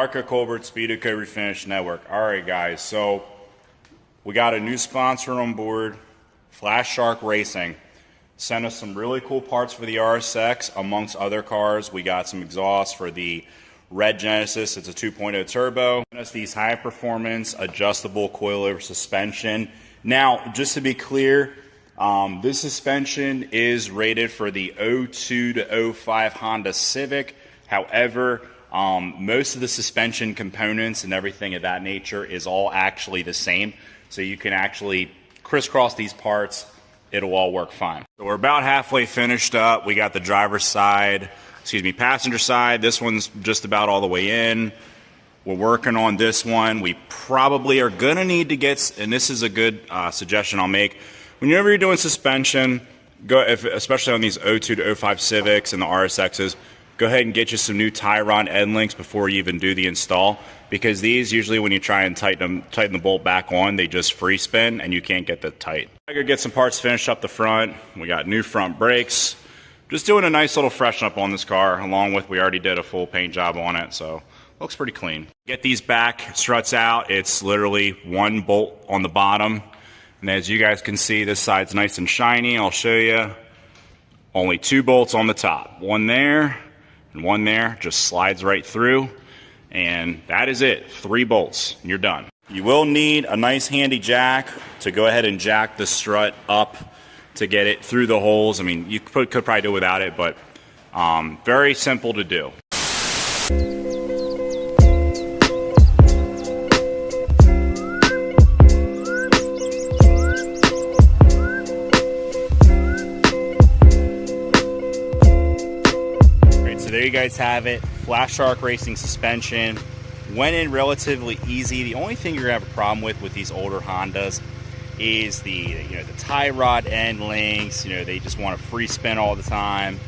Coilover, Speedokote Refinish Network. All right, guys, so we got a new sponsor on board, Flashark Racing. Sent us some really cool parts for the RSX, amongst other cars. We got some exhaust for the red Genesis. It's a 2.0 turbo. Sent us these high-performance adjustable coilover suspension. Now, just to be clear, this suspension is rated for the 02 to 05 Honda Civic. However, most of the suspension components and everything of that nature is all actually the same. So you can actually crisscross these parts. It'll all work fine. So we're about halfway finished up. We got the driver's side, passenger side. This one's just about all the way in. We're working on this one. We probably are gonna need to get, and this is a good suggestion I'll make. Whenever you're doing suspension, especially on these 02 to 05 Civics and the RSXs, go ahead and get you some new tie rod end links before you even do the install, because these usually when you try and tighten the bolt back on, they just free spin and you can't get that tight. I could get some parts finished up the front. We got new front brakes. Just doing a nice little freshen up on this car, along with we already did a full paint job on it, so looks pretty clean. Get these back struts out. It's literally one bolt on the bottom. And as you guys can see, this side's nice and shiny. I'll show you. Only two bolts on the top. One there and one there. Just slides right through. And that is it. 3 bolts. And you're done. You will need a nice handy jack to go ahead and jack the strut up to get it through the holes. I mean, you could probably do without it, but very simple to do. So there you guys have it, Flashark Racing suspension. Went in relatively easy. The only thing you're gonna have a problem with these older Hondas is the tie rod end links. They just want to free spin all the time.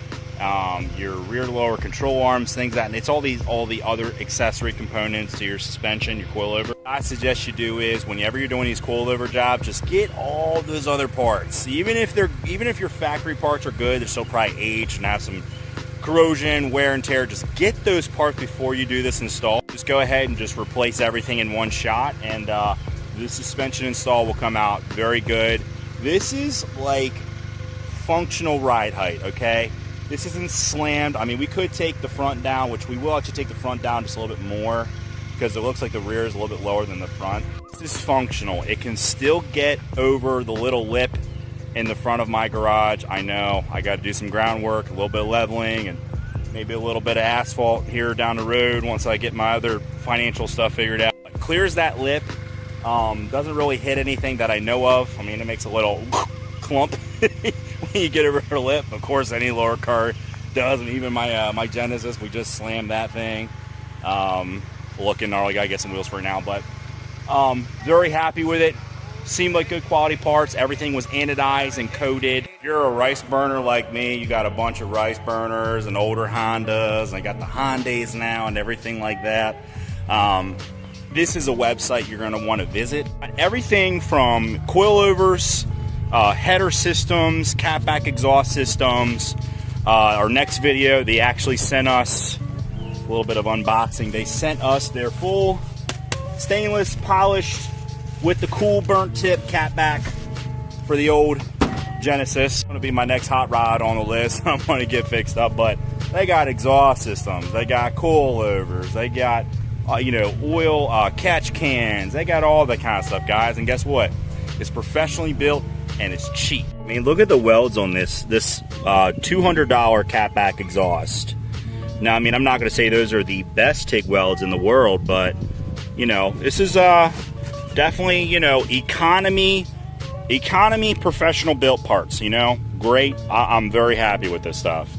Your rear lower control arms, things that, and it's all the other accessory components to your suspension, your coilover. What I suggest you do is whenever you're doing these coilover jobs, just get all those other parts. Even if your factory parts are good, they're still probably aged and have some corrosion, wear and tear. Just get those parts before you do this install. Just go ahead and just replace everything in one shot, and the suspension install will come out very good. This is like functional ride height, okay? This isn't slammed. I mean, we could take the front down, which we will actually take the front down just a little bit more, because it looks like the rear is a little bit lower than the front. This is functional. It can still get over the little lip in the front of my garage. I know I got to do some groundwork, a little bit of leveling, and maybe a little bit of asphalt here down the road once I get my other financial stuff figured out. It clears that lip. Doesn't really hit anything that I know of. I mean, it makes a little clump when you get over the lip. Of course, any lower car does, and even my Genesis, we just slammed that thing. Looking gnarly. Gotta get some wheels for it now, but very happy with it. Seemed like good quality parts. Everything was anodized and coated. If you're a rice burner like me, you got a bunch of rice burners and older Hondas, and I got the Hyundais now and everything like that. This is a website you're going to want to visit. Everything from coilovers, header systems, catback exhaust systems. Our next video, they actually sent us a little bit of unboxing. They sent us their full stainless polished with the cool burnt tip catback for the old Genesis. It's going to be my next hot rod on the list. I'm going to get fixed up, but they got exhaust systems. They got coilovers. They got oil catch cans. They got all that kind of stuff, guys. And guess what? It's professionally built and it's cheap. I mean, look at the welds on this $200 catback exhaust. Now, I mean, I'm not going to say those are the best TIG welds in the world, but this is definitely economy professional built parts. Great. I'm very happy with this stuff.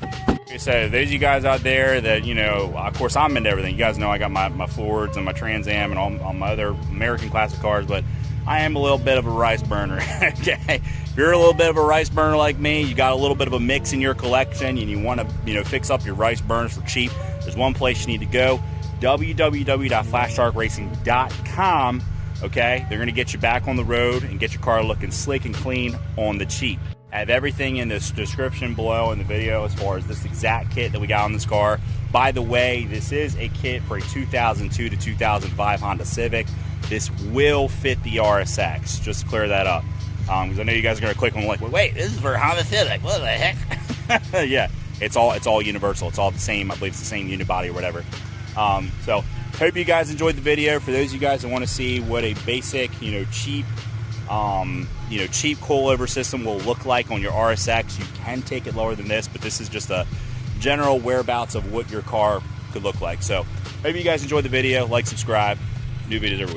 Like I said, there's you guys out there that, of course I'm into everything. You guys know I got my Fords and my Trans Am and all my other American classic cars, but I am a little bit of a rice burner. Okay, if you're a little bit of a rice burner like me, you got a little bit of a mix in your collection, and you want to fix up your rice burners for cheap, there's one place you need to go: www.flasharkracing.com. Okay, they're going to get you back on the road and get your car looking slick and clean on the cheap. I have everything in the description below in the video as far as this exact kit that we got on this car. By the way, this is a kit for a 2002 to 2005 Honda Civic. This will fit the RSX, just to clear that up. Because I know you guys are going to click on like, well, wait, this is for Honda Civic, what the heck? Yeah, it's all universal. It's all the same. I believe it's the same unibody or whatever. So hope you guys enjoyed the video. For those of you guys that want to see what a basic, cheap coilover system will look like on your RSX, you can take it lower than this, but this is just a general whereabouts of what your car could look like. So hope you guys enjoyed the video. Like, subscribe, new videos every week.